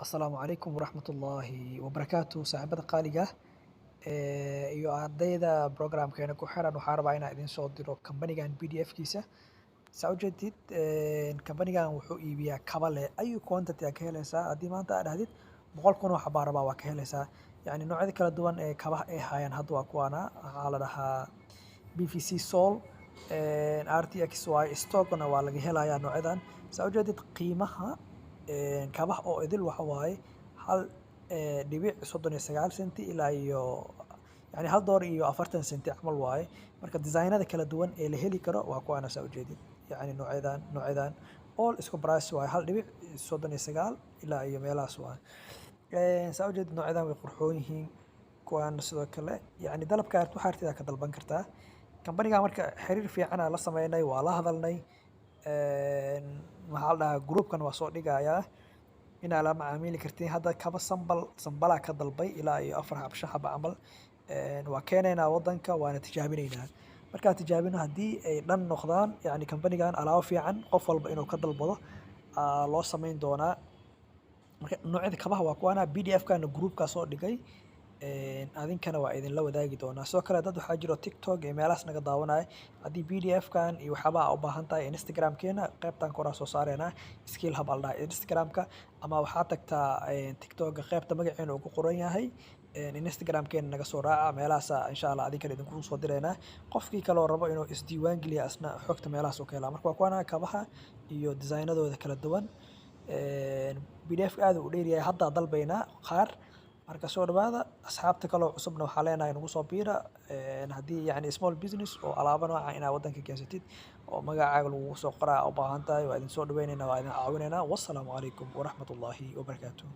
Asalaamu calaykum waraxmatullaahi wabarakaatu saaxiibada qaaliga ah iyo ardayda programkeena ku xiran waxaan rabaa inaan idin soo diro kambanigan PDF-kiisa saa ujeedid kambanigan wuxuu iibiyaa kaba leh ayu quantity aa ka helaysaa haddii maanta aad dhahdid 100 kun oo xabaa rabaa waa ka helaysaa yacni noocyada kala duwan ee kabaha ay hayaan hadda waa kuwaana waxaa la dhahaa BVC Sol RTXY stockna waa laga helayaa noocyadan saa ujeedid qiimaha kabaha oo idil waxa waaye hal dhibic 39 senti ilaa iyo yani $1.40 camal waaye marka designada kala duwan ee la heli karo waa kuwaana saa ujeedid yani noocyadan all isku price waaye hal dhibic 39 ilaa iyo meelahaas waaye saa ujeedid noocyadan way qurxoon yihiin kuwaana sidoo kale yani dalabka waxaa artida ka dalban kartaa kambaniga marka xiriir fiican aan la sameynay waa la hadalnay waxaa la dhahaa groupkan waa soo dhigayaa inaa la macaamili kartiin hadda kaba sambalaa ka dalbay ilaa iyo 4 xabo camal waa keenaynaa wadanka waana tijaabinaynaa markaa tijaabino haddii ay dhan noqdaan yani kambanigan alaabo fiican qof walba inuu ka dalbado loo samayn doonaa marka noocyada kabaha waa kuwaana PDF-kana groupkaa soo dhigay adinkana waa idinla wadaagi doonaa sidoo kale dad waxaa jiro TikTok iyo meelahaas naga daawanaya haddii PDF-kan iyo waxyaabaha u baahan tahay Instagram-keena qaybtan koraa soo saareynaa skill hub al dhahay Instagram-ka ama waxaa tagtaa TikTok-ga qaybta magaceena uu ku qoran yahay Instagram-keena naga soo raaca meelahaas insha Allah adinkana idinku soo direynaa qofkii kale oo rabo inuu isdiiwaan geliyo asna xogta meelahaas oo ka helaa marka waa kuwaana kabaha iyo designadooda kala duwan PDF aad u dheer yahay hadda dalbaynaa qaar marka soo dhawaada asxaabta kale oo cusubna waxaa leenahay nagu soo biira haddii yani small business oo alaabo nooca inaad wadanka keensatid oo magacaaga lagu soo qoraa u baahan tahay waa idin soo dhaweynaynaa waa idin caawinaynaa wassalaamu calaykum waraxmatullaahi wabarakaatuh